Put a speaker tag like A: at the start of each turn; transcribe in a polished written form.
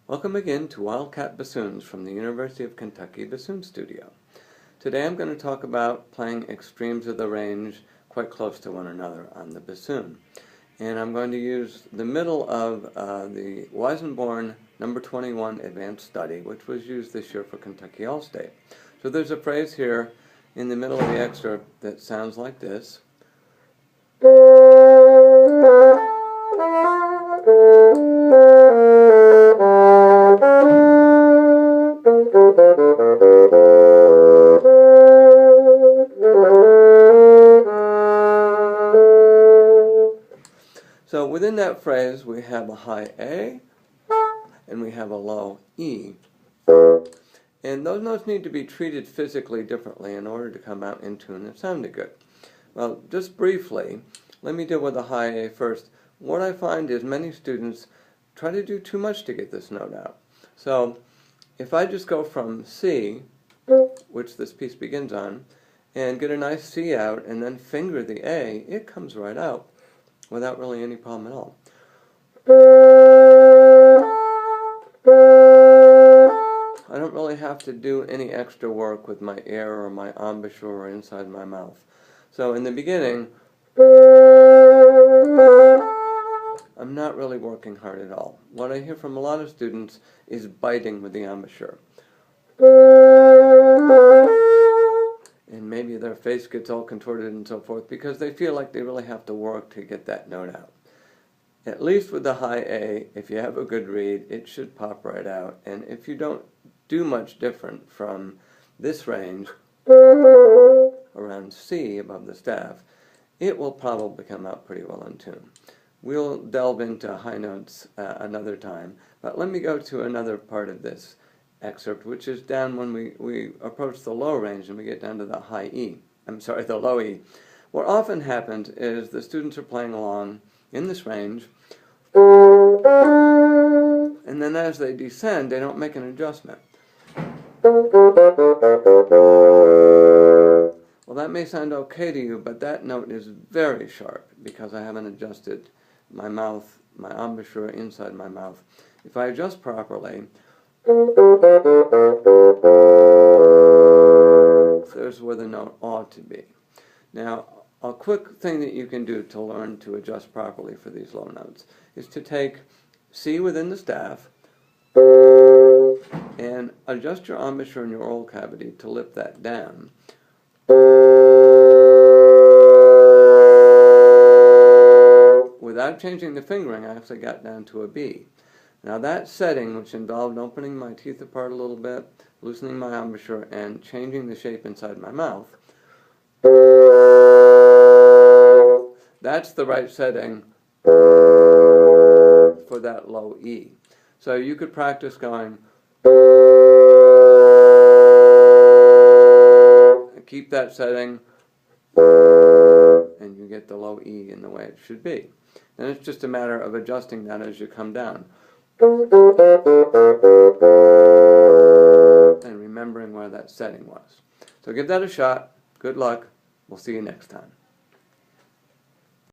A: Welcome again to Wildcat Bassoons from the University of Kentucky Bassoon Studio. Today I'm going to talk about playing extremes of the range quite close to one another on the bassoon. And I'm going to use the middle of the Weissenborn number 21 Advanced Study, which was used this year for Kentucky All-State. So there's a phrase here in the middle of the excerpt that sounds like this. So within that phrase we have a high A and we have a low E. And those notes need to be treated physically differently in order to come out in tune and sounding good. Well, just briefly, let me deal with the high A first. What I find is many students try to do too much to get this note out. So if I just go from C, which this piece begins on, and get a nice C out and then finger the A, it comes right out without really any problem at all. I don't really have to do any extra work with my air or my embouchure or inside my mouth. So in the beginning, I'm not really working hard at all. What I hear from a lot of students is biting with the embouchure. And maybe their face gets all contorted and so forth because they feel like they really have to work to get that note out. At least with the high A, if you have a good reed, it should pop right out. And if you don't do much different from this range, around C above the staff, it will probably come out pretty well in tune. We'll delve into high notes another time, but let me go to another part of this excerpt, which is down when we approach the low range and we get down to the high E. The low E. What often happens is the students are playing along in this range, and then as they descend, they don't make an adjustment. Well, that may sound okay to you, but that note is very sharp because I haven't adjusted my mouth, my embouchure inside my mouth. If I adjust properly, there's where the note ought to be. Now, a quick thing that you can do to learn to adjust properly for these low notes is to take C within the staff and adjust your embouchure in your oral cavity to lift that down. Without changing the fingering, I actually got down to a B. Now that setting, which involved opening my teeth apart a little bit, loosening my embouchure, and changing the shape inside my mouth, that's the right setting for that low E. So you could practice going, keep that setting, and you get the low E in the way it should be. And it's just a matter of adjusting that as you come down. And remembering where that setting was. So give that a shot. Good luck. We'll see you next time.